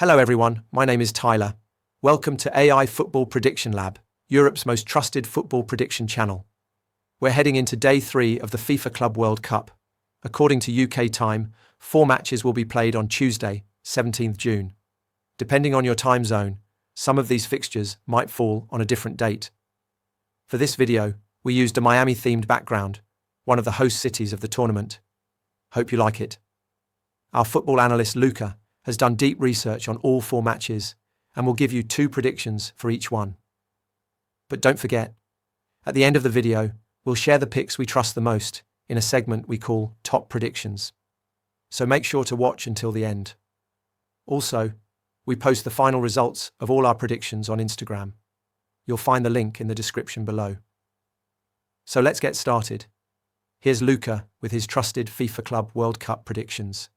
Hello everyone, my name is Tyler. Welcome to AI Football Prediction Lab, Europe's most trusted football prediction channel. We're heading into day 3 of the FIFA Club World Cup. According to UK time, 4 matches will be played on Tuesday, 17th June. Depending on your time zone, some of these fixtures might fall on a different date. For this video, we used a Miami-themed background, one of the host cities of the tournament. Hope you like it. Our football analyst Luca has done deep research on all 4 matches and will give you 2 predictions for each one. But don't forget, at the end of the video, we'll share the picks we trust the most in a segment we call Top Predictions. So make sure to watch until the end. Also, we post the final results of all our predictions on Instagram. You'll find the link in the description below. So let's get started. Here's Luca with his trusted FIFA Club World Cup predictions.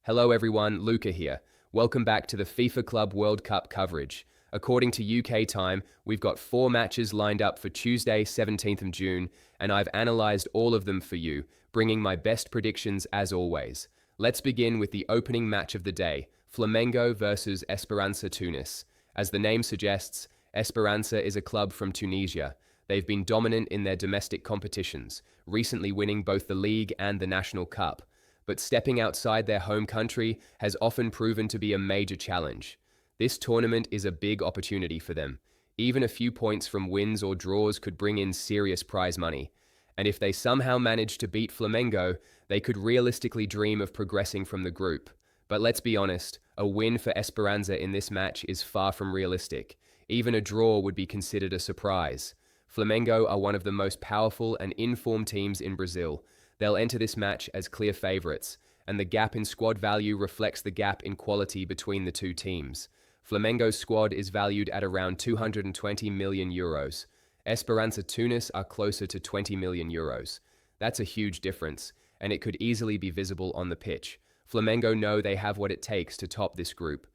Hello everyone, Luca here. Welcome back to the FIFA Club World Cup coverage. According to UK time, we've got 4 matches lined up for Tuesday, 17th of June, and I've analysed all of them for you, bringing my best predictions as always. Let's begin with the opening match of the day, Flamengo versus Esperance Tunis. As the name suggests, Esperance is a club from Tunisia. They've been dominant in their domestic competitions, recently winning both the league and the National Cup. But stepping outside their home country has often proven to be a major challenge. This tournament is a big opportunity for them. Even a few points from wins or draws could bring in serious prize money. And if they somehow manage to beat Flamengo, they could realistically dream of progressing from the group. But let's be honest, a win for Esperanza in this match is far from realistic. Even a draw would be considered a surprise. Flamengo are one of the most powerful and informed teams in Brazil. They'll enter this match as clear favourites, and the gap in squad value reflects the gap in quality between the two teams. Flamengo's squad is valued at around 220 million euros. Esperance Tunis are closer to 20 million euros. That's a huge difference, and it could easily be visible on the pitch. Flamengo know they have what it takes to top this group.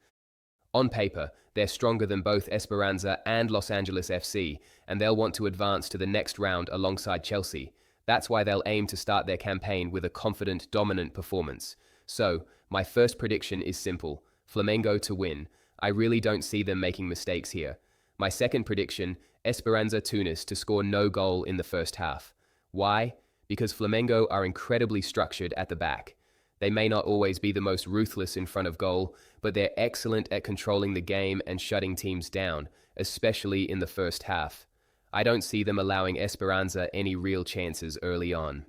On paper, they're stronger than both Esperanza and Los Angeles FC, and they'll want to advance to the next round alongside Chelsea. That's why they'll aim to start their campaign with a confident, dominant performance. So, my first prediction is simple: Flamengo to win. I really don't see them making mistakes here. My second prediction, Esperance Tunis to score no goal in the first half. Why? Because Flamengo are incredibly structured at the back. They may not always be the most ruthless in front of goal, but they're excellent at controlling the game and shutting teams down, especially in the first half. I don't see them allowing Esperanza any real chances early on.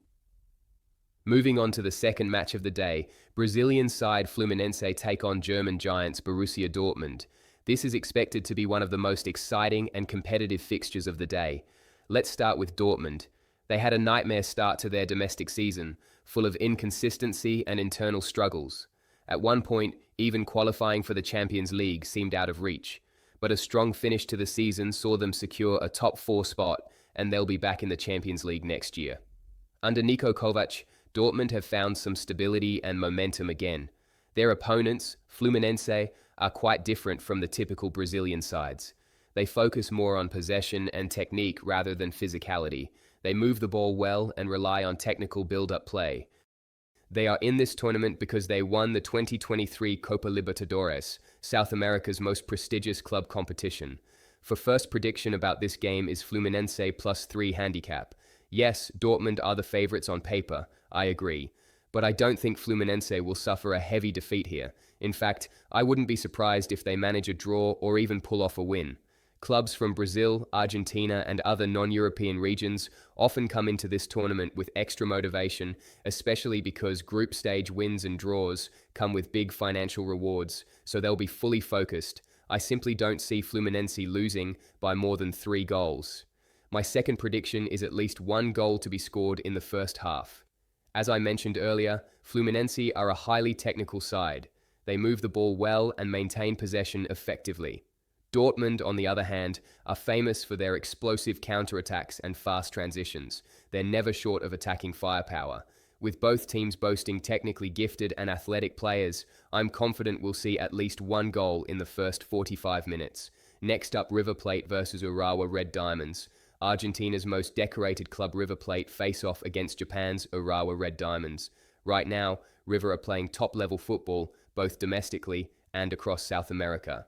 Moving on to the second match of the day, Brazilian side Fluminense take on German giants Borussia Dortmund. This is expected to be one of the most exciting and competitive fixtures of the day. Let's start with Dortmund. They had a nightmare start to their domestic season, full of inconsistency and internal struggles. At one point, even qualifying for the Champions League seemed out of reach. But a strong finish to the season saw them secure a top 4 spot, and they'll be back in the Champions League next year. Under Niko Kovac, Dortmund have found some stability and momentum again. Their opponents, Fluminense, are quite different from the typical Brazilian sides. They focus more on possession and technique rather than physicality. They move the ball well and rely on technical build-up play. They are in this tournament because they won the 2023 Copa Libertadores, South America's most prestigious club competition. For first prediction about this game is Fluminense +3 handicap. Yes, Dortmund are the favourites on paper, I agree. But I don't think Fluminense will suffer a heavy defeat here. In fact, I wouldn't be surprised if they manage a draw or even pull off a win. Clubs from Brazil, Argentina, and other non-European regions often come into this tournament with extra motivation, especially because group stage wins and draws come with big financial rewards, so they'll be fully focused. I simply don't see Fluminense losing by more than 3 goals. My second prediction is at least 1 goal to be scored in the first half. As I mentioned earlier, Fluminense are a highly technical side. They move the ball well and maintain possession effectively. Dortmund, on the other hand, are famous for their explosive counterattacks and fast transitions. They're never short of attacking firepower. With both teams boasting technically gifted and athletic players, I'm confident we'll see at least 1 goal in the first 45 minutes. Next up, River Plate versus Urawa Red Diamonds. Argentina's most decorated club River Plate face off against Japan's Urawa Red Diamonds. Right now, River are playing top-level football, both domestically and across South America.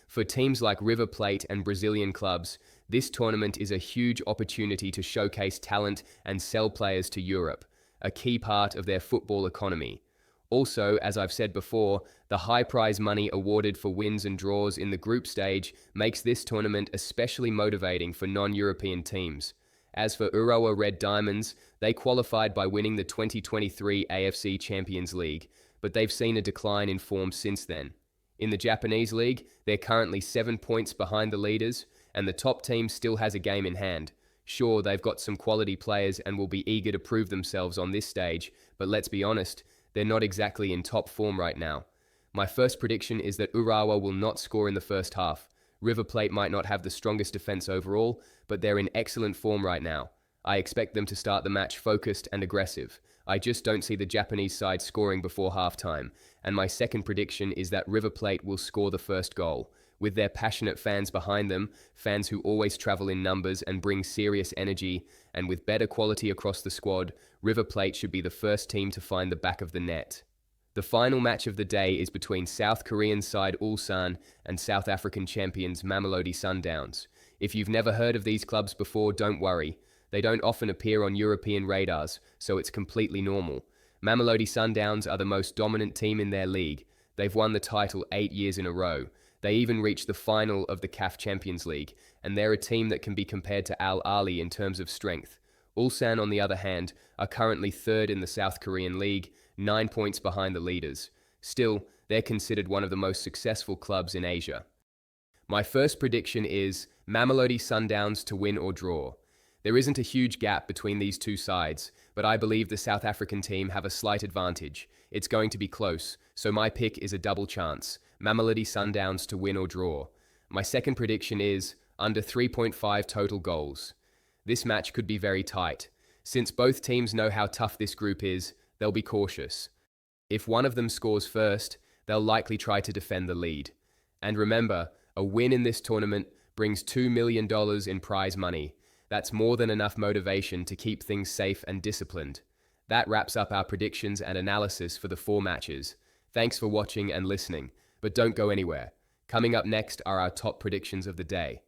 For teams like River Plate and Brazilian clubs, this tournament is a huge opportunity to showcase talent and sell players to Europe, a key part of their football economy. Also, as I've said before, the high prize money awarded for wins and draws in the group stage makes this tournament especially motivating for non-European teams. As for Urawa Red Diamonds, they qualified by winning the 2023 AFC Champions League, but they've seen a decline in form since then. In the Japanese league, they're currently 7 points behind the leaders, and the top team still has a game in hand. Sure, they've got some quality players and will be eager to prove themselves on this stage, but let's be honest, they're not exactly in top form right now. My first prediction is that Urawa will not score in the first half. River Plate might not have the strongest defense overall, but they're in excellent form right now. I expect them to start the match focused and aggressive. I just don't see the Japanese side scoring before halftime. And my second prediction is that River Plate will score the first goal. With their passionate fans behind them, fans who always travel in numbers and bring serious energy, and with better quality across the squad, River Plate should be the first team to find the back of the net. The final match of the day is between South Korean side Ulsan and South African champions Mamelodi Sundowns. If you've never heard of these clubs before, don't worry. They don't often appear on European radars, so it's completely normal. Mamelodi Sundowns are the most dominant team in their league. They've won the title 8 years in a row. They even reached the final of the CAF Champions League, and they're a team that can be compared to Al Ahly in terms of strength. Ulsan, on the other hand, are currently third in the South Korean league, 9 points behind the leaders. Still, they're considered one of the most successful clubs in Asia. My first prediction is Mamelodi Sundowns to win or draw. There isn't a huge gap between these two sides, but I believe the South African team have a slight advantage. It's going to be close, so my pick is a double chance. Mamelodi Sundowns to win or draw. My second prediction is under 3.5 total goals. This match could be very tight. Since both teams know how tough this group is, they'll be cautious. If one of them scores first, they'll likely try to defend the lead. And remember, a win in this tournament brings $2 million in prize money. That's more than enough motivation to keep things safe and disciplined. That wraps up our predictions and analysis for the 4 matches. Thanks for watching and listening, but don't go anywhere. Coming up next are our top predictions of the day.